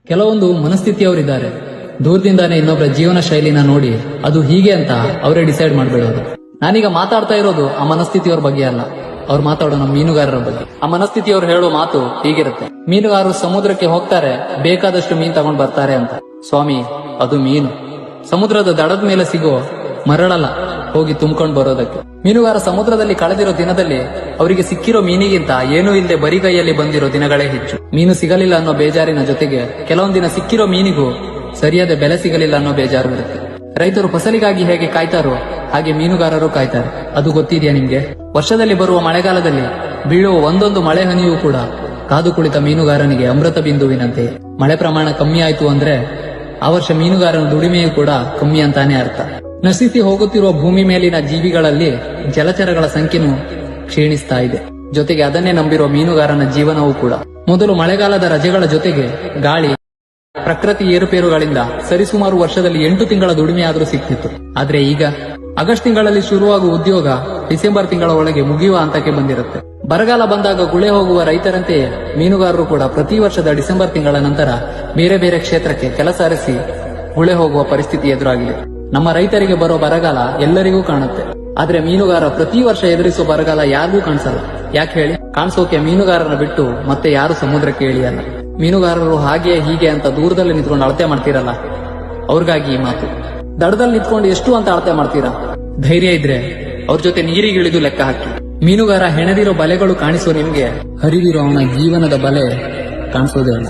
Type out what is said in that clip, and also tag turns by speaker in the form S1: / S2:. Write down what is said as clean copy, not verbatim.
S1: ಕೆಲವೊಂದು ಮನಸ್ಥಿತಿಯವರಿದ್ದಾರೆ, ದೂರದಿಂದಾನೇ ಇನ್ನೊಬ್ಬರ ಜೀವನ ಶೈಲಿನ ನೋಡಿ ಅದು ಹೀಗೆ ಅಂತ ಅವರೇ ಡಿಸೈಡ್ ಮಾಡ್ಬಿಡೋದು. ನಾನೀಗ ಮಾತಾಡ್ತಾ ಇರೋದು ಆ ಮನಸ್ಥಿತಿಯವ್ರ ಬಗ್ಗೆ ಅಲ್ಲ, ಅವ್ರು ಮಾತಾಡೋ ನಮ್ಮ ಮೀನುಗಾರರ ಬಗ್ಗೆ. ಆ ಮನಸ್ಥಿತಿಯವ್ರು ಹೇಳೋ ಮಾತು ಹೀಗಿರುತ್ತೆ: ಮೀನುಗಾರರು ಸಮುದ್ರಕ್ಕೆ ಹೋಗ್ತಾರೆ, ಬೇಕಾದಷ್ಟು ಮೀನ್ ತಗೊಂಡ್ ಬರ್ತಾರೆ ಅಂತ. ಸ್ವಾಮಿ, ಅದು ಮೀನು. ಸಮುದ್ರದ ದಡದ ಮೇಲೆ ಸಿಗೋ ಮರಳಲ್ಲ ಹೋಗಿ ತುಂಬ್ಕೊಂಡ್ ಬರೋದಕ್ಕೆ. ಮೀನುಗಾರ ಸಮುದ್ರದಲ್ಲಿ ಕಳೆದಿರೋ ದಿನದಲ್ಲಿ ಅವರಿಗೆ ಸಿಕ್ಕಿರೋ ಮೀನಿಗಿಂತ ಏನೂ ಇಲ್ಲದೆ ಬರಿಗೈಯಲ್ಲಿ ಬಂದಿರೋ ದಿನಗಳೇ ಹೆಚ್ಚು. ಮೀನು ಸಿಗಲಿಲ್ಲ ಅನ್ನೋ ಬೇಜಾರಿನ ಜೊತೆಗೆ ಕೆಲವೊಂದಿನ ಸಿಕ್ಕಿರೋ ಮೀನಿಗೂ ಸರಿಯಾದ ಬೆಲೆ ಸಿಗಲಿಲ್ಲ ಅನ್ನೋ ಬೇಜಾರು ಇರುತ್ತೆ. ರೈತರು ಫಸಲಿಗಾಗಿ ಹೇಗೆ ಕಾಯ್ತಾರೋ ಹಾಗೆ ಮೀನುಗಾರರು ಕಾಯ್ತಾರೆ. ಅದು ಗೊತ್ತಿದೆಯಾ ನಿಮ್ಗೆ? ವರ್ಷದಲ್ಲಿ ಬರುವ ಮಳೆಗಾಲದಲ್ಲಿ ಬೀಳುವ ಒಂದೊಂದು ಮಳೆ ಹನಿಯೂ ಕೂಡ ಕಾದು ಕುಳಿತ ಮೀನುಗಾರನಿಗೆ ಅಮೃತ ಬಿಂದುವಿನಂತೆ. ಮಳೆ ಪ್ರಮಾಣ ಕಮ್ಮಿ ಆಯ್ತು ಅಂದ್ರೆ ಆ ವರ್ಷ ಮೀನುಗಾರನ ದುಡಿಮೆಯೂ ಕೂಡ ಕಮ್ಮಿ ಅಂತಾನೆ ಅರ್ಥ. ನಶಿಸಿ ಹೋಗುತ್ತಿರುವ ಭೂಮಿ ಮೇಲಿನ ಜೀವಿಗಳಲ್ಲಿ ಜಲಚರಗಳ ಸಂಖ್ಯೆನೂ ಕ್ಷೀಣಿಸ್ತಾ ಇದೆ. ಜೊತೆಗೆ ಅದನ್ನೇ ನಂಬಿರುವ ಮೀನುಗಾರನ ಜೀವನವೂ ಕೂಡ. ಮೊದಲು ಮಳೆಗಾಲದ ರಜೆಗಳ ಜೊತೆಗೆ ಗಾಳಿ, ಪ್ರಕೃತಿ ಏರುಪೇರುಗಳಿಂದ ಸರಿಸುಮಾರು ವರ್ಷದಲ್ಲಿ 8 ತಿಂಗಳ ದುಡಿಮೆಯಾದರೂ ಸಿಕ್ತಿತ್ತು. ಆದ್ರೆ ಈಗ ಆಗಸ್ಟ್ ತಿಂಗಳಲ್ಲಿ ಶುರುವಾಗುವ ಉದ್ಯೋಗ ಡಿಸೆಂಬರ್ ತಿಂಗಳ ಒಳಗೆ ಮುಗಿಯುವ ಹಂತಕ್ಕೆ ಬಂದಿರುತ್ತೆ. ಬರಗಾಲ ಬಂದಾಗ ಗುಳೆ ಹೋಗುವ ರೈತರಂತೆಯೇ ಮೀನುಗಾರರು ಕೂಡ ಪ್ರತಿ ವರ್ಷದ ಡಿಸೆಂಬರ್ ತಿಂಗಳ ನಂತರ ಬೇರೆ ಬೇರೆ ಕ್ಷೇತ್ರಕ್ಕೆ ಕೆಲಸ ಅರಸಿ ಗುಳೆ ಹೋಗುವ ಪರಿಸ್ಥಿತಿ ಎದುರಾಗಿದೆ. ನಮ್ಮ ರೈತರಿಗೆ ಬರೋ ಬರಗಾಲ ಎಲ್ಲರಿಗೂ ಕಾಣುತ್ತೆ, ಆದ್ರೆ ಮೀನುಗಾರ ಪ್ರತಿ ವರ್ಷ ಎದುರಿಸುವ ಬರಗಾಲ ಯಾರಿಗೂ ಕಾಣಿಸಲ್ಲ. ಯಾಕೆ ಹೇಳಿ? ಕಾಣಿಸೋಕೆ ಮೀನುಗಾರನ ಬಿಟ್ಟು ಮತ್ತೆ ಯಾರು ಸಮುದ್ರಕ್ಕೆ ಇಳಿಯಲ್ಲ. ಮೀನುಗಾರರು ಹಾಗೆ ಹೀಗೆ ಅಂತ ದೂರದಲ್ಲಿ ನಿಂತ್ಕೊಂಡು ಅಳತೆ ಮಾಡ್ತೀರಲ್ಲ, ಅವ್ರಿಗಾಗಿ ಈ ಮಾತು. ದಡದಲ್ಲಿ ನಿಂತ್ಕೊಂಡು ಎಷ್ಟು ಅಂತ ಅಳತೆ ಮಾಡ್ತೀರಾ? ಧೈರ್ಯ ಇದ್ರೆ ಅವ್ರ ಜೊತೆ ನೀರಿಗಿಳಿದು ಲೆಕ್ಕ ಹಾಕಿ. ಮೀನುಗಾರ ಹೆಣೆದಿರೋ ಬಲೆಗಳು ಕಾಣಿಸೋ ನಿಮ್ಗೆ ಹರಿದಿರೋ ಅವನ ಜೀವನದ ಬಲೆ ಕಾಣಿಸೋದೇ ಇಲ್ಲ.